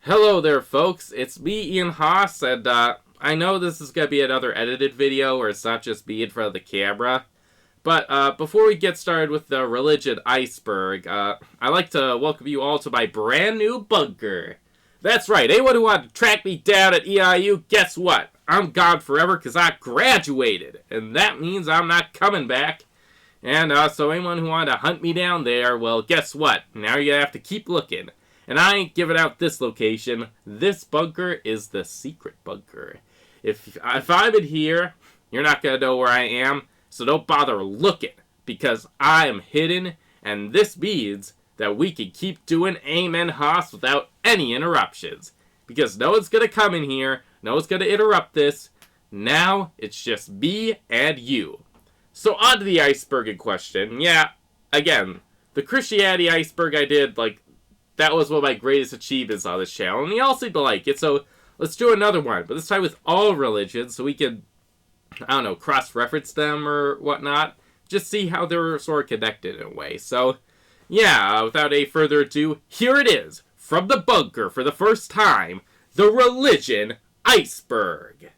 Hello there, folks. It's me, Ian Haas, and I know this is going to be another edited video where it's not just me in front of the camera. But before we get started with the religion Iceberg, I'd like to welcome you all to my brand new bunker. That's right, anyone who wanted to track me down at EIU, guess what? I'm gone forever because I graduated, and that means I'm not coming back. And so anyone who wanted to hunt me down there, well, guess what? Now you're going to have to keep looking. And I ain't giving out this location. This bunker is the secret bunker. If I'm in here, you're not going to know where I am, so don't bother looking, because I am hidden, and this means that we can keep doing Amen Haas without any interruptions. Because no one's going to come in here, no one's going to interrupt this. Now, it's just me and you. So on to the iceberg in question. Yeah, again, the Christianity iceberg I did, that was one of my greatest achievements on this channel, and y'all seem to like it, so let's do another one, but this time with all religions, so we can, I don't know, cross-reference them or whatnot, just see how they're sort of connected in a way. So, yeah, without any further ado, here it is, from the bunker for the first time, the religion Iceberg.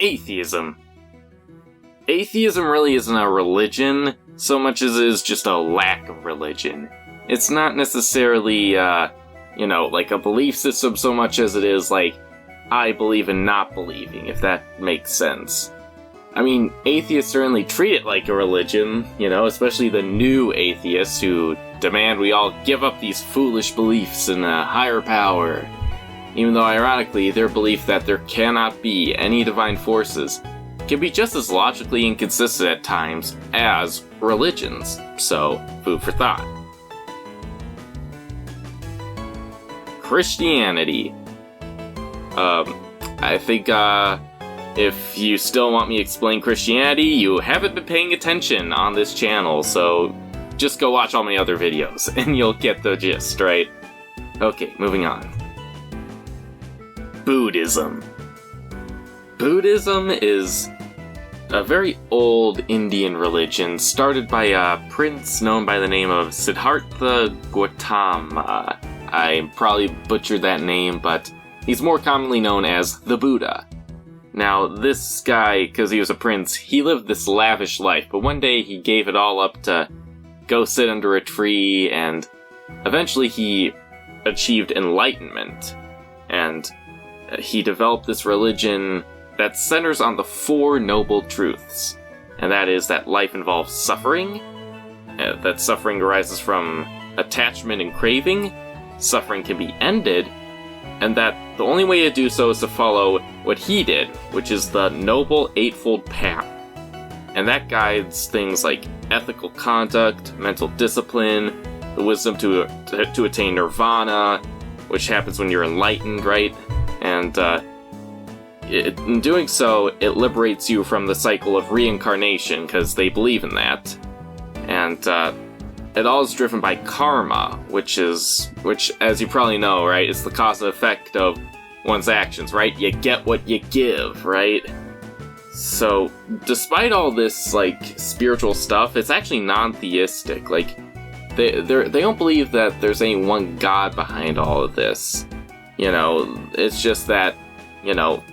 Atheism. Atheism really isn't a religion so much as it is just a lack of religion. It's not necessarily, like a belief system so much as it is like, I believe in not believing, if that makes sense. I mean, atheists certainly treat it like a religion, especially the new atheists who demand we all give up these foolish beliefs in a higher power. Even though, ironically, their belief that there cannot be any divine forces can be just as logically inconsistent at times as religions. So, food for thought. Christianity. I think, if you still want me to explain Christianity, you haven't been paying attention on this channel, so just go watch all my other videos, and you'll get the gist, right? Okay, moving on. Buddhism. Buddhism is a very old Indian religion started by a prince known by the name of Siddhartha Gautama. I probably butchered that name, but he's more commonly known as the Buddha. Now, this guy, because he was a prince, he lived this lavish life, but one day he gave it all up to go sit under a tree, and eventually he achieved enlightenment. And he developed this religion that centers on the four noble truths. And that is that life involves suffering, that suffering arises from attachment and craving, suffering can be ended, and that the only way to do so is to follow what he did, which is the Noble Eightfold Path. And that guides things like ethical conduct, mental discipline, the wisdom to attain nirvana, which happens when you're enlightened, right? And in doing so, it liberates you from the cycle of reincarnation, because they believe in that. And it all is driven by karma, which, as you probably know, right, is the cause and effect of one's actions, right? You get what you give, right? So, despite all this, spiritual stuff, it's actually non-theistic. They don't believe that there's any one god behind all of this. It's just that,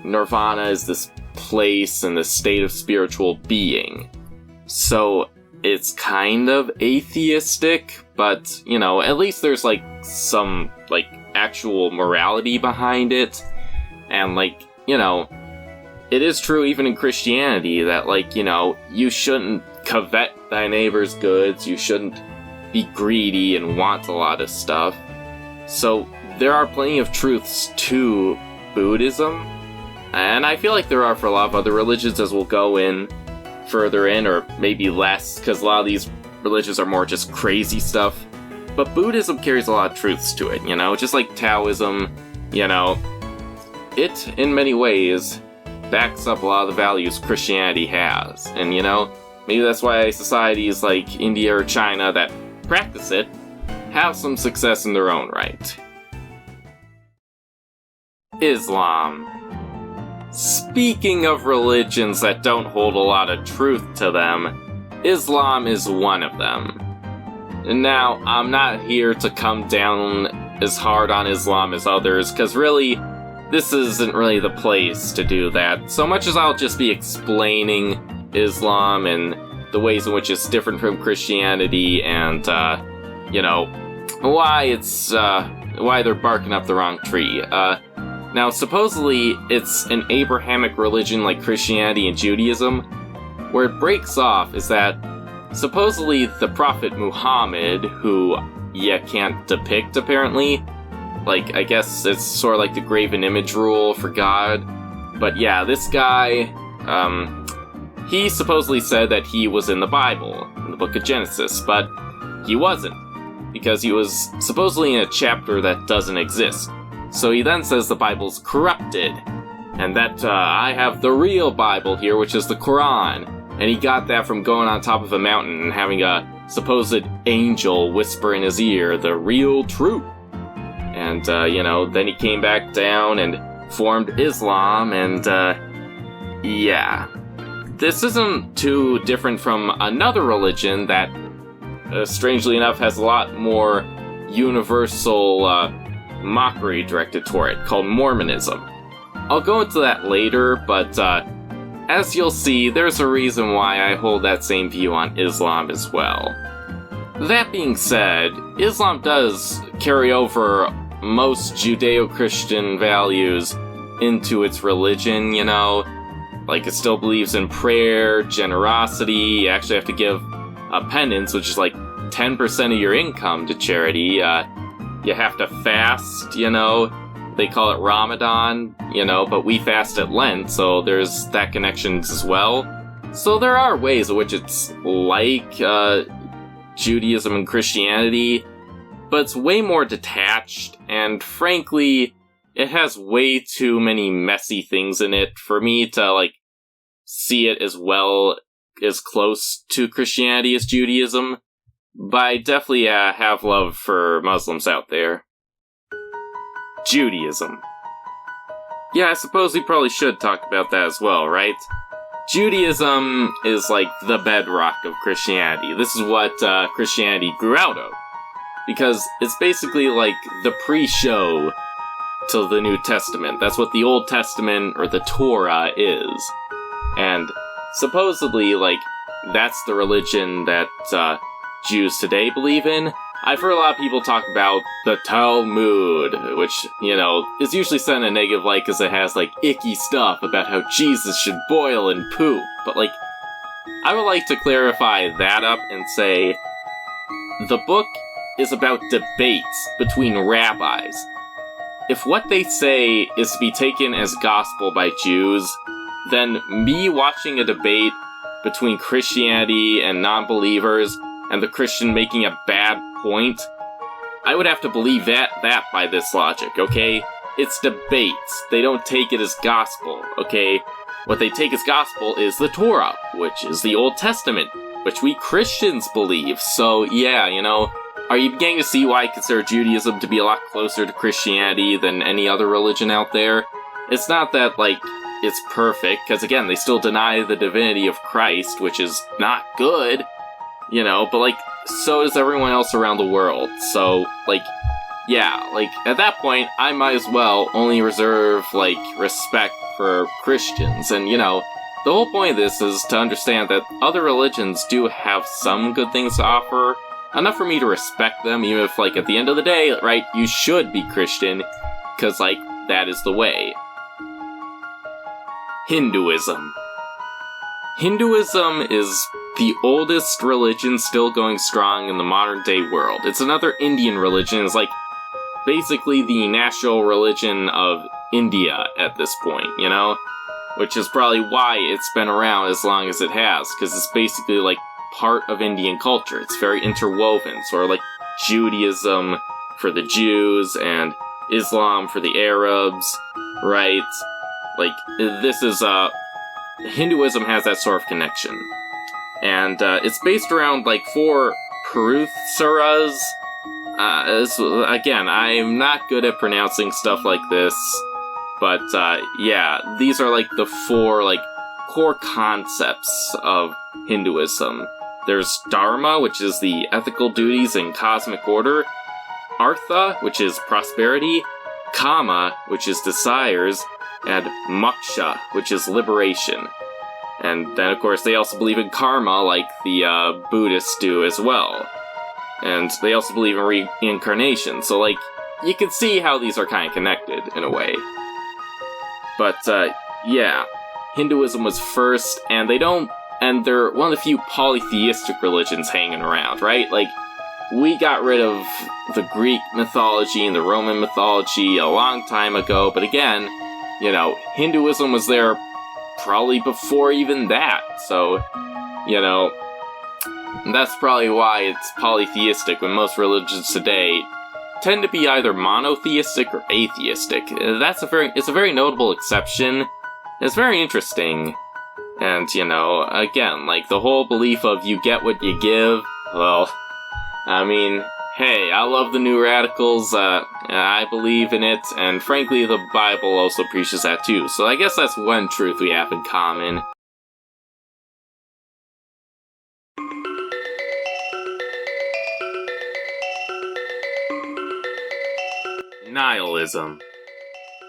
nirvana is this place and this state of spiritual being. So, it's kind of atheistic, but, at least there's, some, actual morality behind it. And, it is true even in Christianity that, you shouldn't covet thy neighbor's goods, you shouldn't be greedy and want a lot of stuff. So, there are plenty of truths to Buddhism, and I feel like there are for a lot of other religions, as we'll go in further in, or maybe less, because a lot of these religions are more just crazy stuff. But Buddhism carries a lot of truths to it, just like Taoism, it, in many ways, backs up a lot of the values Christianity has. And, maybe that's why societies like India or China that practice it have some success in their own right. Islam. Speaking of religions that don't hold a lot of truth to them, Islam is one of them. And now, I'm not here to come down as hard on Islam as others, because really, this isn't really the place to do that, so much as I'll just be explaining Islam and the ways in which it's different from Christianity, and, why they're barking up the wrong tree. Now, supposedly, it's an Abrahamic religion like Christianity and Judaism. Where it breaks off is that, supposedly, the Prophet Muhammad, who you can't depict, apparently, I guess it's sort of like the graven image rule for God. But yeah, this guy, he supposedly said that he was in the Bible, in the book of Genesis, but he wasn't, because he was supposedly in a chapter that doesn't exist. So he then says the Bible's corrupted, and that I have the real Bible here, which is the Quran, and he got that from going on top of a mountain and having a supposed angel whisper in his ear the real truth. And, then he came back down and formed Islam, and, yeah. This isn't too different from another religion that, strangely enough, has a lot more universal, mockery directed toward it, called Mormonism. I'll go into that later, but, as you'll see, there's a reason why I hold that same view on Islam as well. That being said, Islam does carry over most Judeo-Christian values into its religion, it still believes in prayer, generosity, you actually have to give a penance, which is 10% of your income to charity, you have to fast, they call it Ramadan, but we fast at Lent, so there's that connections as well. So there are ways in which it's like Judaism and Christianity, but it's way more detached, and frankly, it has way too many messy things in it for me to, see it as well as close to Christianity as Judaism. But I definitely have love for Muslims out there. Judaism. Yeah, I suppose we probably should talk about that as well, right? Judaism is the bedrock of Christianity. This is what Christianity grew out of. Because it's basically the pre-show to the New Testament. That's what the Old Testament, or the Torah, is. And supposedly, that's the religion that Jews today believe in. I've heard a lot of people talk about the Talmud, which, is usually said in a negative light because it has, icky stuff about how Jesus should boil and poop. But, I would like to clarify that up and say, the book is about debates between rabbis. If what they say is to be taken as gospel by Jews, then me watching a debate between Christianity and non-believers, and the Christian making a bad point, I would have to believe that by this logic, okay? It's debates. They don't take it as gospel, okay? What they take as gospel is the Torah, which is the Old Testament, which we Christians believe. So, yeah, are you beginning to see why I consider Judaism to be a lot closer to Christianity than any other religion out there? It's not that, it's perfect, because again, they still deny the divinity of Christ, which is not good, but so does everyone else around the world. So, at that point, I might as well only reserve, respect for Christians. And, the whole point of this is to understand that other religions do have some good things to offer, enough for me to respect them, even if, at the end of the day, right, you should be Christian, because, that is the way. Hinduism. Hinduism is the oldest religion still going strong in the modern day world. It's another Indian religion. It's basically the national religion of India at this point, which is probably why it's been around as long as it has, because it's basically like part of Indian culture. It's very interwoven, sort of like Judaism for the Jews and Islam for the Arabs, right? Like, this is, Hinduism has that sort of connection. And, it's based around, like, 4 Purutharas. Again, I'm not good at pronouncing stuff like this, but, yeah, these are, like, the 4, like, core concepts of Hinduism. There's Dharma, which is the ethical duties and cosmic order, Artha, which is prosperity, Kama, which is desires, and Moksha, which is liberation. And then, of course, they also believe in karma, like the Buddhists do as well. And they also believe in reincarnation, so, like, you can see how these are kind of connected, in a way. But, yeah, Hinduism was first, and they're one of the few polytheistic religions hanging around, right? Like, we got rid of the Greek mythology and the Roman mythology a long time ago, but again, you know, Hinduism was there probably before even that, so, you know, that's probably why it's polytheistic when most religions today tend to be either monotheistic or atheistic. It's a very notable exception. It's very interesting. And, you know, again, like, the whole belief of you get what you give, well, I mean, hey, I love the New Radicals, I believe in it, and frankly, the Bible also preaches that too, so I guess that's one truth we have in common. Nihilism.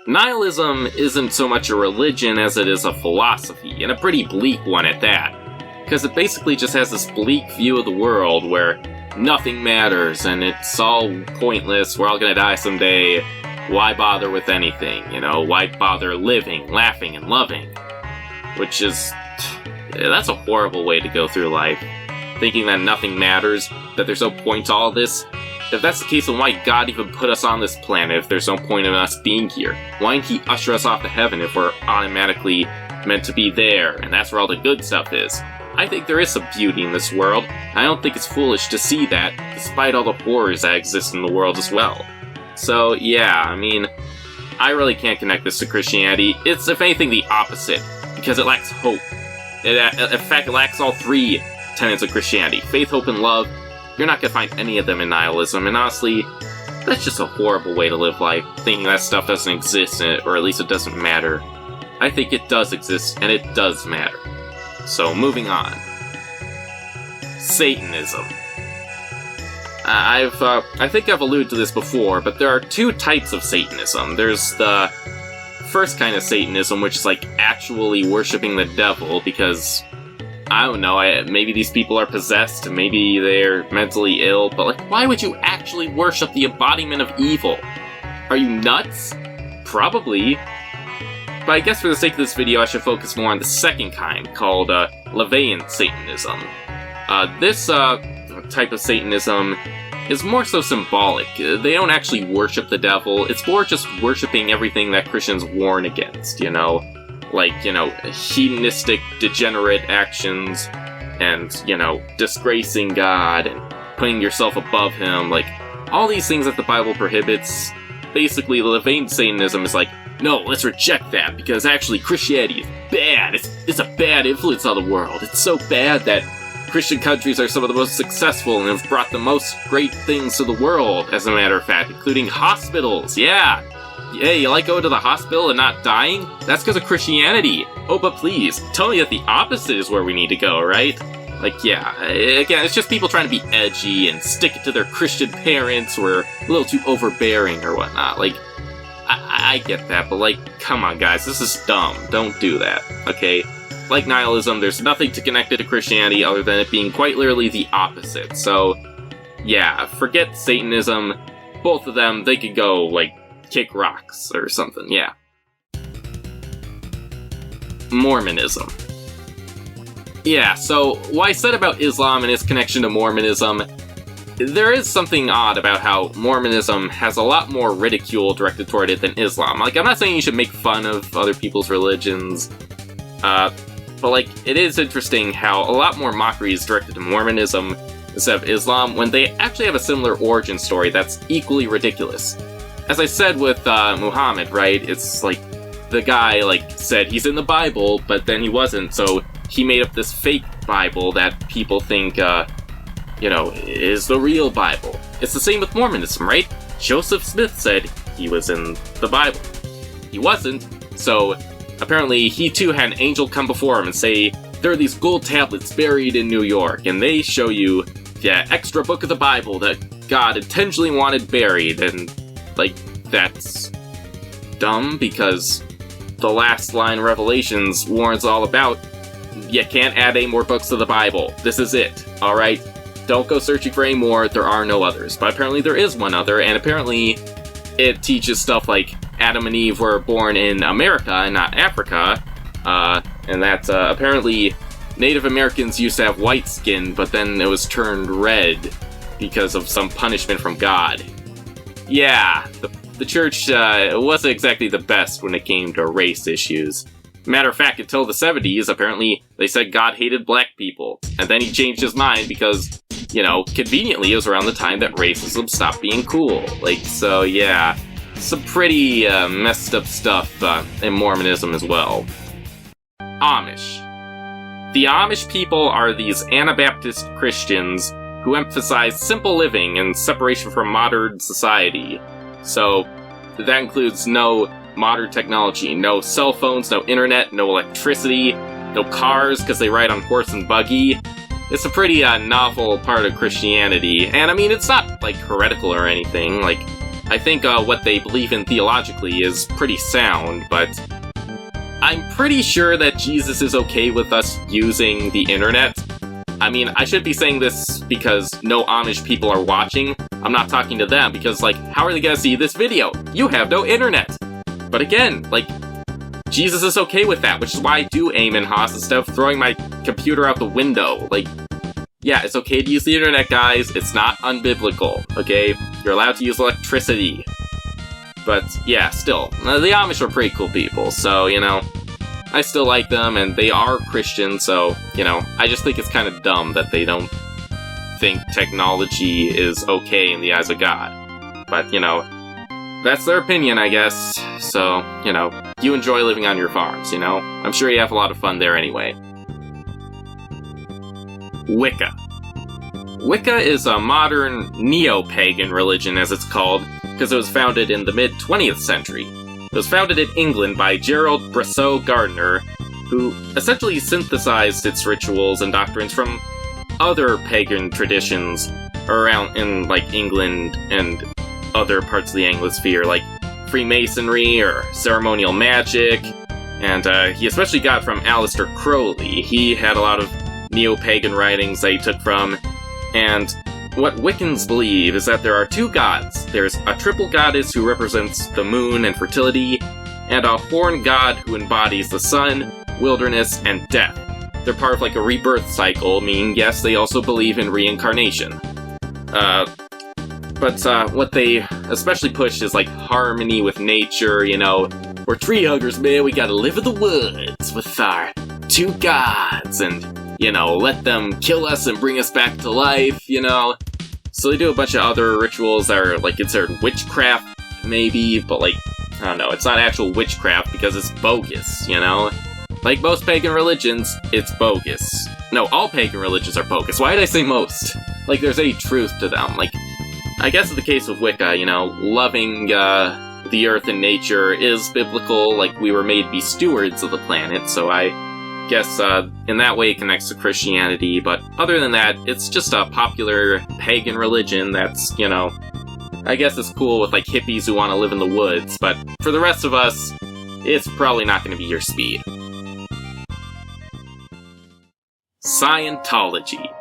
Nihilism isn't so much a religion as it is a philosophy, and a pretty bleak one at that, because it basically just has this bleak view of the world where nothing matters, and it's all pointless, we're all gonna die someday, why bother with anything, you know, why bother living, laughing, and loving? Which is, that's a horrible way to go through life, thinking that nothing matters, that there's no point to all this. If that's the case, then why God even put us on this planet if there's no point in us being here? Why didn't he usher us off to heaven if we're automatically meant to be there, and that's where all the good stuff is? I think there is some beauty in this world. I don't think it's foolish to see that, despite all the horrors that exist in the world as well. So, yeah, I mean, I really can't connect this to Christianity. It's, if anything, the opposite, because it lacks hope. In fact, it lacks all 3 tenets of Christianity. Faith, hope, and love. You're not gonna find any of them in nihilism, and honestly, that's just a horrible way to live life, thinking that stuff doesn't exist, or at least it doesn't matter. I think it does exist, and it does matter. So, moving on. Satanism. I think I've alluded to this before, but there are 2 types of Satanism. There's the first kind of Satanism, which is like actually worshipping the devil, because, I don't know, maybe these people are possessed, maybe they're mentally ill, but like, why would you actually worship the embodiment of evil? Are you nuts? Probably. But I guess for the sake of this video, I should focus more on the second kind, called Levian Satanism. This type of Satanism is more so symbolic. They don't actually worship the devil, it's more just worshipping everything that Christians warn against, you know? Like, you know, hedonistic, degenerate actions, and, you know, disgracing God, and putting yourself above him, like, all these things that the Bible prohibits. Basically, Levian Satanism is like, no, let's reject that, because actually Christianity is bad. It's a bad influence on the world. It's so bad that Christian countries are some of the most successful and have brought the most great things to the world, as a matter of fact, including hospitals, yeah! Yeah, you like going to the hospital and not dying? That's because of Christianity. Oh, but please, tell me that the opposite is where we need to go, right? Like, yeah, again, it's just people trying to be edgy and stick it to their Christian parents who are a little too overbearing or whatnot. Like, I get that, but like, come on guys, this is dumb. Don't do that, okay? Like nihilism, there's nothing to connect it to Christianity other than it being quite literally the opposite. So, yeah, forget Satanism. Both of them, they could go, like, kick rocks or something, yeah. Mormonism. Yeah, so what I said about Islam and its connection to Mormonism, there is something odd about how Mormonism has a lot more ridicule directed toward it than Islam. Like, I'm not saying you should make fun of other people's religions, But, like, it is interesting how a lot more mockery is directed to Mormonism instead of Islam, when they actually have a similar origin story that's equally ridiculous. As I said with Muhammad, right, it's like, the guy, like, said he's in the Bible, but then he wasn't, so he made up this fake Bible that people think, is the real Bible. It's the same with Mormonism, right? Joseph Smith said he was in the Bible. He wasn't, so apparently he too had an angel come before him and say, there are these gold tablets buried in New York, and they show you the extra book of the Bible that God intentionally wanted buried, and, like, that's dumb, because the last line of Revelations warns all about, you can't add any more books to the Bible. This is it, alright? Don't go searching for any more, there are no others. But apparently there is one other, and apparently it teaches stuff like Adam and Eve were born in America and not Africa, and that apparently Native Americans used to have white skin, but then it was turned red because of some punishment from God. Yeah, the church wasn't exactly the best when it came to race issues. Matter of fact, until the 70s, apparently they said God hated black people, and then he changed his mind because, conveniently it was around the time that racism stopped being cool. Like, so yeah, some pretty messed up stuff in Mormonism as well. Amish. The Amish people are these Anabaptist Christians who emphasize simple living and separation from modern society. So, that includes no modern technology, no cell phones, no internet, no electricity, no cars because they ride on horse and buggy. It's a pretty novel part of Christianity, and I mean, it's not, like, heretical or anything. Like, I think what they believe in theologically is pretty sound, but I'm pretty sure that Jesus is okay with us using the internet. I mean, I should be saying this because no Amish people are watching. I'm not talking to them because, like, how are they gonna see this video? You have no internet! But again, like, Jesus is okay with that, which is why I do aim in Haas instead of throwing my computer out the window. Like, yeah, it's okay to use the internet, guys. It's not unbiblical, okay? You're allowed to use electricity. But, yeah, still, the Amish are pretty cool people, so, I still like them, and they are Christian, so, I just think it's kind of dumb that they don't think technology is okay in the eyes of God. But, that's their opinion, I guess. So, you enjoy living on your farms, I'm sure you have a lot of fun there anyway. Wicca. Wicca is a modern neo-pagan religion, as it's called, because it was founded in the mid-20th century. It was founded in England by Gerald Brasseau Gardner, who essentially synthesized its rituals and doctrines from other pagan traditions around in, like, England and other parts of the Anglosphere, like Freemasonry or ceremonial magic, and he especially got from Aleister Crowley. He had a lot of neo-pagan writings that he took from, and what Wiccans believe is that there are two gods. There's a triple goddess who represents the moon and fertility, and a horn god who embodies the sun, wilderness, and death. They're part of, like, a rebirth cycle, meaning, yes, they also believe in reincarnation. But what they especially push is, like, harmony with nature, We're tree huggers, man, we gotta live in the woods with our two gods, and, let them kill us and bring us back to life, So they do a bunch of other rituals that are, like, considered witchcraft, maybe, but, like, I don't know, it's not actual witchcraft because it's bogus, Like most pagan religions, it's bogus. No, all pagan religions are bogus. Why did I say most? Like, there's any truth to them. Like, I guess in the case of Wicca, loving the earth and nature is biblical. Like, we were made to be stewards of the planet, so I guess in that way it connects to Christianity. But other than that, it's just a popular pagan religion that's, I guess it's cool with, like, hippies who want to live in the woods. But for the rest of us, it's probably not going to be your speed. Scientology.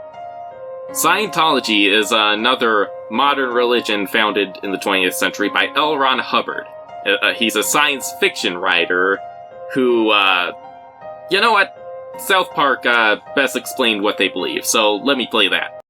Scientology is another modern religion founded in the 20th century by L. Ron Hubbard. He's a science fiction writer who, you know what? South Park best explained what they believe, so let me play that.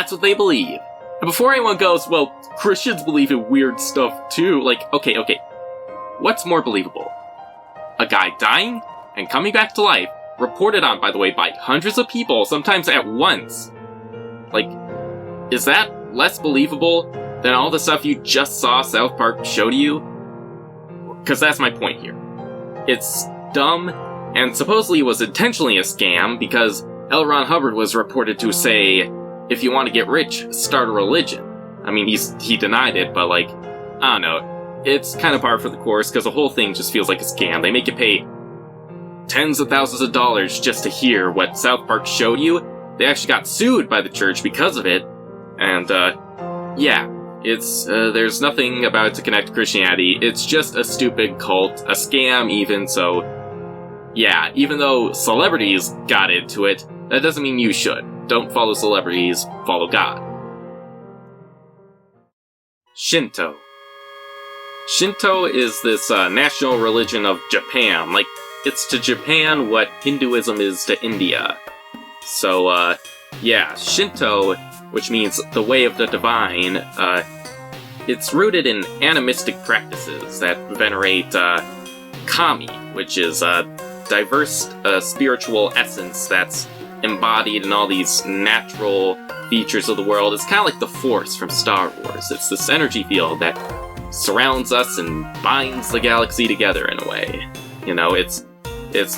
That's what they believe. And before anyone goes, well, Christians believe in weird stuff too, like, okay. What's more believable? A guy dying and coming back to life, reported on, by the way, by hundreds of people, sometimes at once. Like, is that less believable than all the stuff you just saw South Park show to you? Because that's my point here. It's dumb, and supposedly was intentionally a scam, because L. Ron Hubbard was reported to say, if you want to get rich, start a religion. I mean, he denied it, but like, I don't know. It's kind of par for the course, because the whole thing just feels like a scam. They make you pay tens of thousands of dollars just to hear what South Park showed you. They actually got sued by the church because of it. And, yeah. It's, there's nothing about it to connect to Christianity. It's just a stupid cult, a scam even, so... Yeah, even though celebrities got into it, that doesn't mean you should. Don't follow celebrities, follow God. Shinto. Shinto is this, national religion of Japan. Like, it's to Japan what Hinduism is to India. So, yeah, Shinto, which means the way of the divine, it's rooted in animistic practices that venerate, kami, which is a diverse, spiritual essence that's embodied in all these natural features of the world. It's kind of like the Force from Star Wars. It's this energy field that surrounds us and binds the galaxy together in a way. You know, it's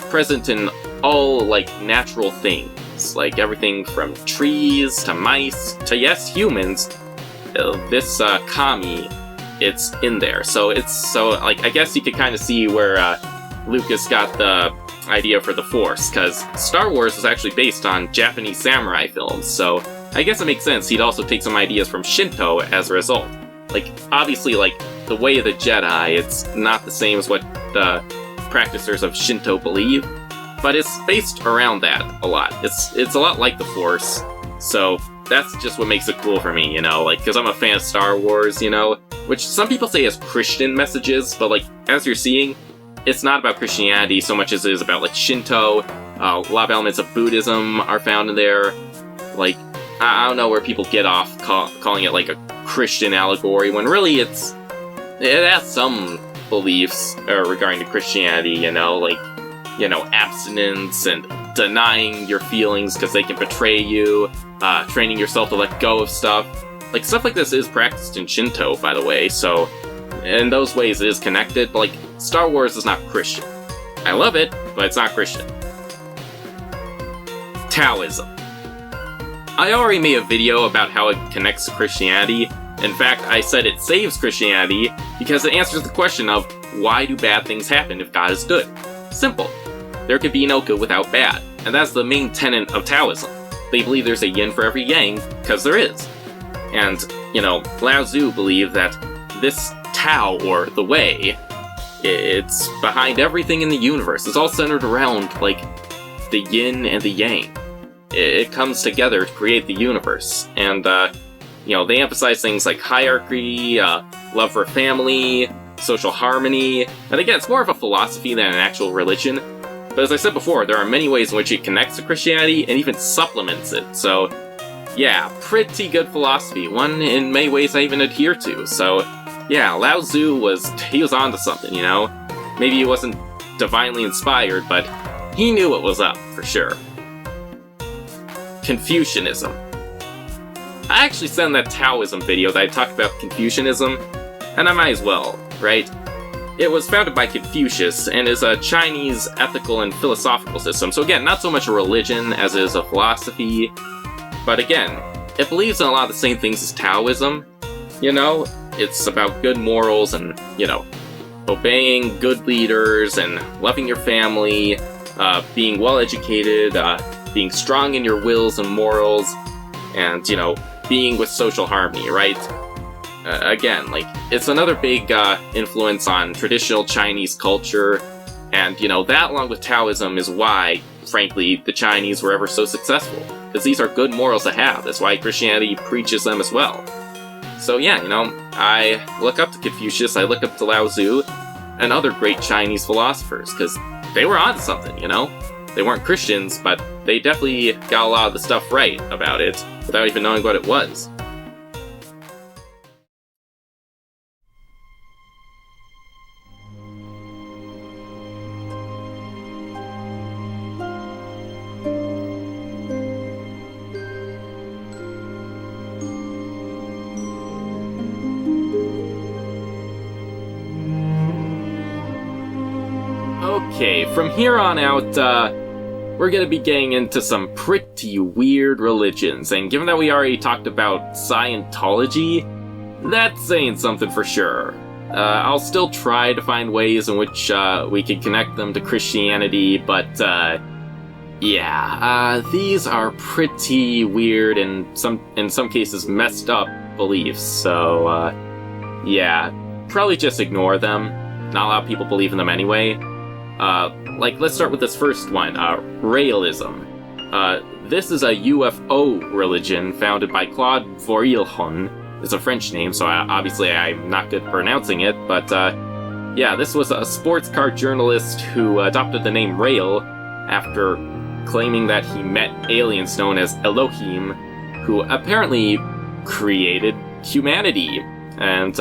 present in all, like, natural things. Like, everything from trees, to mice, to, yes, humans. This, kami, it's in there. So, like, I guess you could kind of see where, Lucas got the idea for the Force, because Star Wars was actually based on Japanese samurai films, so I guess it makes sense he'd also take some ideas from Shinto as a result. Like, obviously, like, the way of the Jedi, it's not the same as what the practicers of Shinto believe, but it's based around that a lot. It's a lot like the Force, so that's just what makes it cool for me, you know, like, because I'm a fan of Star Wars, you know, which some people say has Christian messages, but, like, as you're seeing, it's not about Christianity so much as it is about, like, Shinto. A lot of elements of Buddhism are found in there. Like, I don't know where people get off calling it, like, a Christian allegory, when really it has some beliefs regarding to Christianity, you know, like, you know, abstinence and denying your feelings because they can betray you, training yourself to let go of stuff. Like, stuff like this is practiced in Shinto, by the way, so in those ways it is connected, but, like, Star Wars is not Christian. I love it, but it's not Christian. Taoism. I already made a video about how it connects to Christianity. In fact, I said it saves Christianity because it answers the question of, why do bad things happen if God is good? Simple. There could be no good without bad, and that's the main tenet of Taoism. They believe there's a yin for every yang, because there is. And, you know, Lao Tzu believed that this Tao, or the way, it's behind everything in the universe. It's all centered around, like, the yin and the yang. It comes together to create the universe. And, you know, they emphasize things like hierarchy, love for family, social harmony. And again, it's more of a philosophy than an actual religion. But as I said before, there are many ways in which it connects to Christianity and even supplements it. So, yeah, pretty good philosophy. One in many ways I even adhere to. So, yeah, Lao Tzu was onto something, you know? Maybe he wasn't divinely inspired, but he knew what was up, for sure. Confucianism. I actually sent in that Taoism video that I talked about Confucianism, and I might as well, right? It was founded by Confucius, and is a Chinese ethical and philosophical system, so again, not so much a religion as it is a philosophy, but again, it believes in a lot of the same things as Taoism, you know? It's about good morals and, you know, obeying good leaders and loving your family, being well-educated, being strong in your wills and morals, and, you know, being with social harmony, right? Again, like, it's another big influence on traditional Chinese culture, and, you know, that along with Taoism is why, frankly, the Chinese were ever so successful. Because these are good morals to have. That's why Christianity preaches them as well. So yeah, you know, I look up to Confucius, I look up to Lao Tzu, and other great Chinese philosophers, because they were onto something, you know? They weren't Christians, but they definitely got a lot of the stuff right about it, without even knowing what it was. Okay, from here on out, we're gonna be getting into some pretty weird religions, and given that we already talked about Scientology, that's saying something for sure. I'll still try to find ways in which we can connect them to Christianity, but these are pretty weird and in some cases messed up beliefs, so probably just ignore them. Not a lot of people believe in them anyway. Let's start with this first one, Raelism. This is a UFO religion founded by Claude Vorilhon. It's a French name, so obviously I'm not good at pronouncing it, but this was a sports car journalist who adopted the name Rael after claiming that he met aliens known as Elohim, who apparently created humanity. And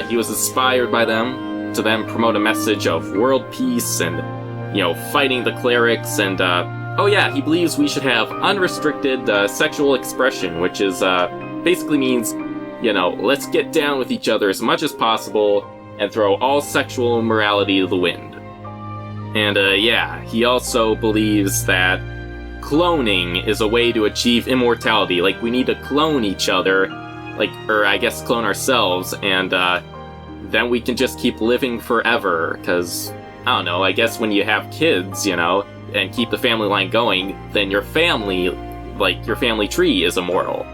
he was inspired by them to then promote a message of world peace and, fighting the clerics, and, he believes we should have unrestricted sexual expression, which is, basically means, let's get down with each other as much as possible and throw all sexual immorality to the wind. And, he also believes that cloning is a way to achieve immortality. Like, we need to clone each other, clone ourselves, and, then we can just keep living forever, because, I don't know, I guess when you have kids, and keep the family line going, then your family tree is immortal.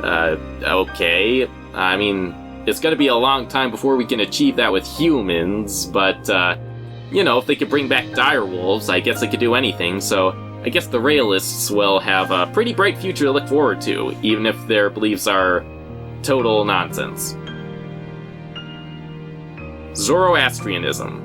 Okay. I mean, it's gonna be a long time before we can achieve that with humans, but, if they could bring back direwolves, I guess they could do anything, so I guess the Raelists will have a pretty bright future to look forward to, even if their beliefs are total nonsense. Zoroastrianism.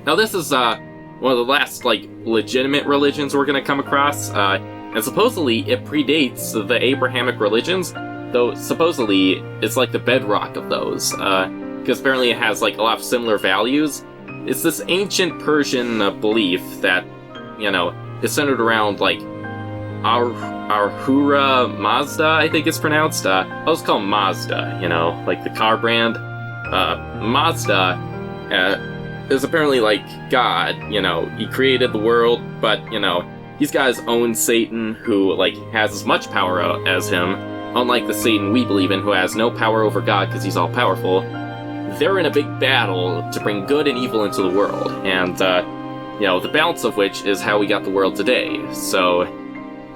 Now this is one of the last legitimate religions we're gonna come across, and supposedly it predates the Abrahamic religions, though supposedly it's like the bedrock of those, because apparently it has a lot of similar values. It's this ancient Persian belief that, is centered around Ahura Mazda, I think it's pronounced. I'll just call him Mazda, like the car brand. Mazda is apparently God, he created the world, but, he's got his own Satan who, has as much power as him, unlike the Satan we believe in who has no power over God because he's all-powerful. They're in a big battle to bring good and evil into the world, and, the balance of which is how we got the world today. So,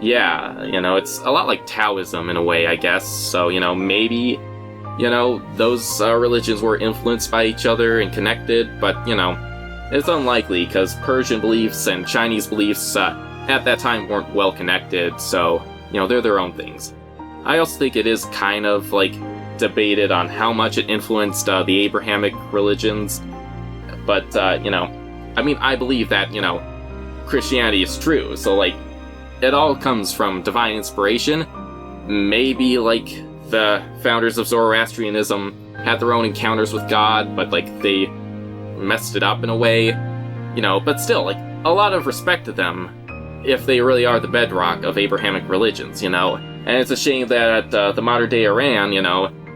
it's a lot like Taoism in a way, I guess, so, maybe those religions were influenced by each other and connected, but, it's unlikely, because Persian beliefs and Chinese beliefs at that time weren't well connected, so, they're their own things. I also think it is kind of, debated on how much it influenced the Abrahamic religions, but, I believe that, Christianity is true, so, it all comes from divine inspiration. Maybe, the founders of Zoroastrianism had their own encounters with God, but, they messed it up in a way, but still, a lot of respect to them if they really are the bedrock of Abrahamic religions, and it's a shame that the modern-day Iran,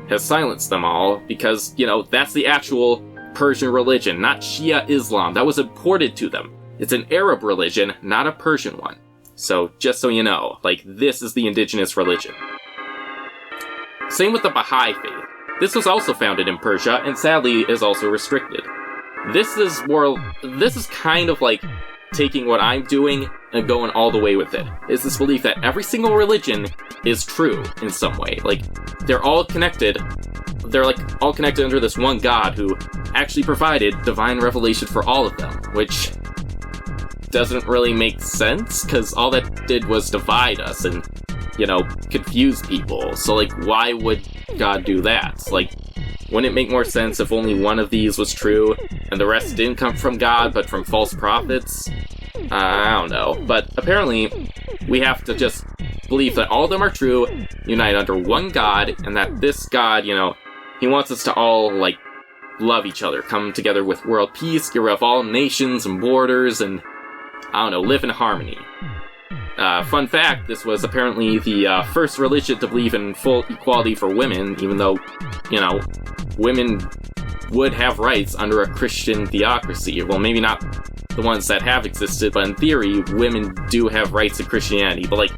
has silenced them all, because, that's the actual Persian religion, not Shia Islam. That was imported to them. It's an Arab religion, not a Persian one. So, just so you know, this is the indigenous religion. Same with the Baha'i faith. This was also founded in Persia, and sadly is also restricted. This is kind of taking what I'm doing and going all the way with it. It's this belief that every single religion is true in some way. They're all connected. They're all connected under this one God who actually provided divine revelation for all of them, which doesn't really make sense, because all that did was divide us and, confuse people. So, why would God do that? Wouldn't it make more sense if only one of these was true, and the rest didn't come from God, but from false prophets? I don't know. But apparently, we have to just believe that all of them are true, unite under one God, and that this God, he wants us to all, love each other, come together with world peace, get rid of all nations and borders, and, live in harmony. Fun fact, this was apparently the first religion to believe in full equality for women, even though, women would have rights under a Christian theocracy. Well, maybe not the ones that have existed, but in theory, women do have rights in Christianity. But,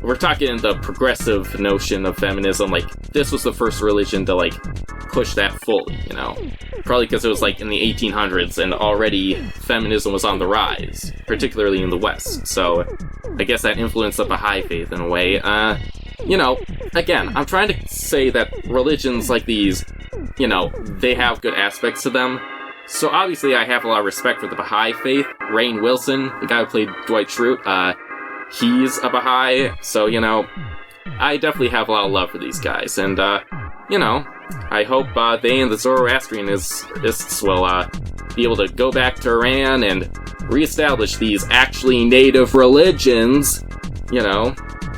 we're talking the progressive notion of feminism, this was the first religion to, push that fully, Probably because it was, in the 1800s, and already feminism was on the rise, particularly in the West. So, I guess that influenced the Baha'i faith in a way. Again, I'm trying to say that religions like these, they have good aspects to them. So obviously I have a lot of respect for the Baha'i faith. Rainn Wilson, the guy who played Dwight Schrute, he's a Baha'i, so, I definitely have a lot of love for these guys. And, I hope they and the Zoroastrianists will be able to go back to Iran and reestablish these actually native religions,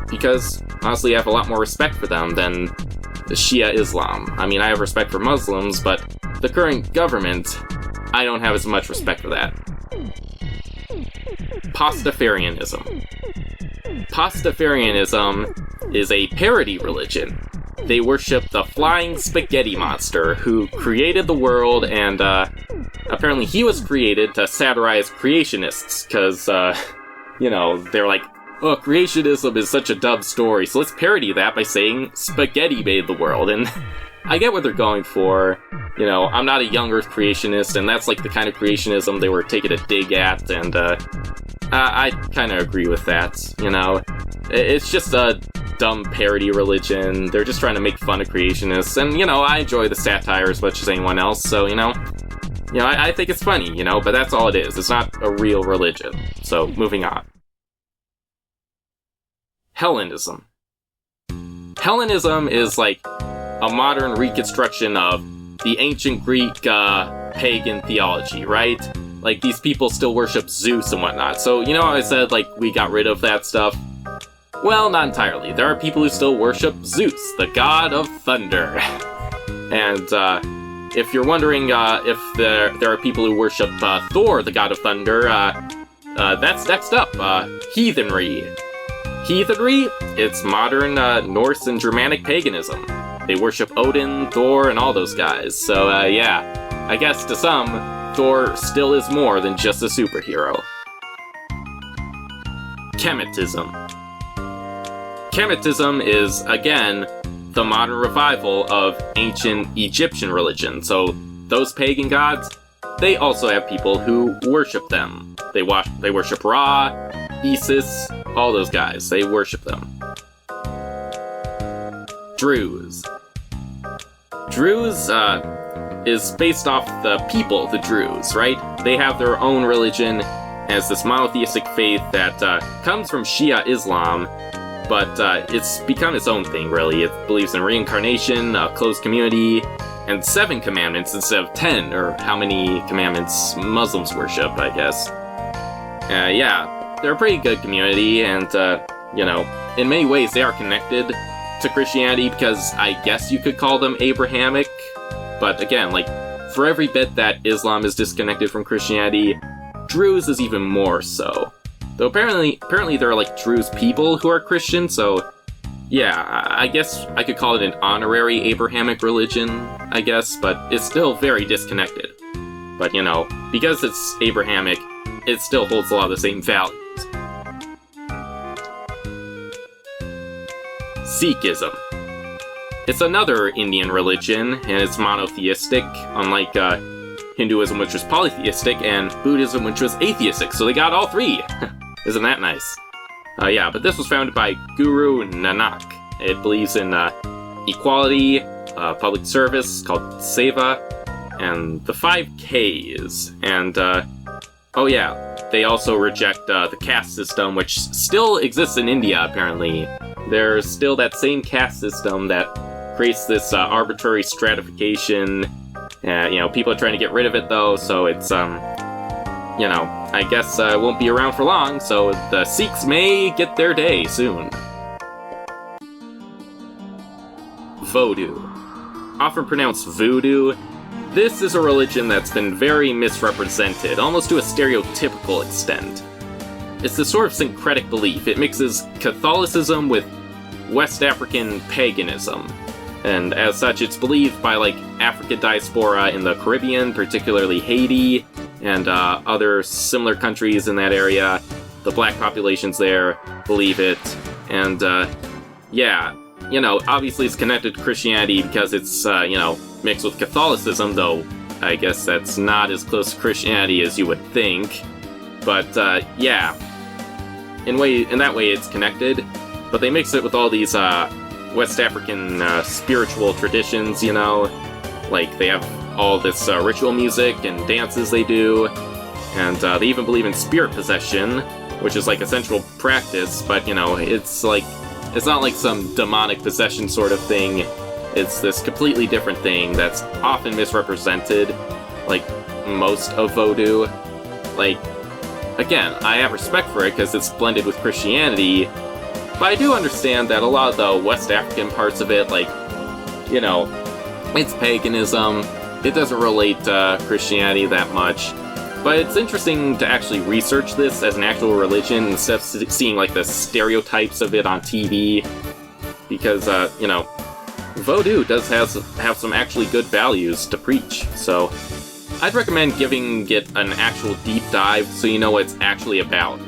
because honestly I have a lot more respect for them than the Shia Islam. I mean, I have respect for Muslims, but the current government, I don't have as much respect for that. Pastafarianism. Pastafarianism is a parody religion. They worship the flying spaghetti monster who created the world, and apparently he was created to satirize creationists, because, they're like, oh, creationism is such a dumb story, so let's parody that by saying spaghetti made the world. And I get what they're going for. I'm not a young Earth creationist, and that's the kind of creationism they were taking a dig at, and I kind of agree with that. It's just a dumb parody religion. They're just trying to make fun of creationists, and I enjoy the satire as much as anyone else, so I think it's funny, but that's all it is. It's not a real religion. So, moving on. Hellenism. Hellenism is a modern reconstruction of the ancient Greek pagan theology, right? These people still worship Zeus and whatnot. So, how I said, we got rid of that stuff? Well, not entirely. There are people who still worship Zeus, the god of thunder. And, if you're wondering if there are people who worship Thor, the god of thunder, that's next up. Heathenry. Heathenry? It's modern Norse and Germanic paganism. They worship Odin, Thor, and all those guys. So, yeah. I guess to some, Thor still is more than just a superhero. Kemetism. Kemetism is, again, the modern revival of ancient Egyptian religion. So, those pagan gods, they also have people who worship them. They worship Ra, Isis, all those guys. They worship them. Druze. Druze, is based off the people, the Druze, right? They have their own religion as this monotheistic faith that comes from Shia Islam, but it's become its own thing, really. It believes in reincarnation, a closed community, and 7 commandments instead of 10, or how many commandments Muslims worship, I guess. Yeah, they're a pretty good community, and, in many ways they are connected to Christianity, because I guess you could call them Abrahamic. But again, for every bit that Islam is disconnected from Christianity, Druze is even more so. Though apparently there are Druze people who are Christian, so yeah, I guess I could call it an honorary Abrahamic religion, I guess, but it's still very disconnected. But because it's Abrahamic, it still holds a lot of the same values. Sikhism. It's another Indian religion, and it's monotheistic, unlike Hinduism, which was polytheistic, and Buddhism, which was atheistic, so they got all 3! Isn't that nice? Yeah, but this was founded by Guru Nanak. It believes in equality, public service, called Seva, and the 5 Ks, and, oh yeah, they also reject the caste system, which still exists in India, apparently. There's still that same caste system that creates this arbitrary stratification. People are trying to get rid of it, though, so it's, I guess it won't be around for long, so the Sikhs may get their day soon. Vodou. Often pronounced voodoo, this is a religion that's been very misrepresented, almost to a stereotypical extent. It's this sort of syncretic belief. It mixes Catholicism with West African paganism, and as such it's believed by African diaspora in the Caribbean, particularly Haiti, and other similar countries in that area. The black populations there believe it, and obviously it's connected to Christianity because it's, mixed with Catholicism, though I guess that's not as close to Christianity as you would think. But, in that way it's connected, but they mix it with all these, West African, spiritual traditions, they have all this, ritual music and dances they do, and, they even believe in spirit possession, which is a central practice, but, it's not like some demonic possession sort of thing. It's this completely different thing that's often misrepresented, like most of Vodou. Again, I have respect for it because it's blended with Christianity, but I do understand that a lot of the West African parts of it, it's paganism. It doesn't relate to Christianity that much. But it's interesting to actually research this as an actual religion instead of seeing the stereotypes of it on TV, because Vodou does have some actually good values to preach. So I'd recommend giving it an actual deep dive so you know what it's actually about,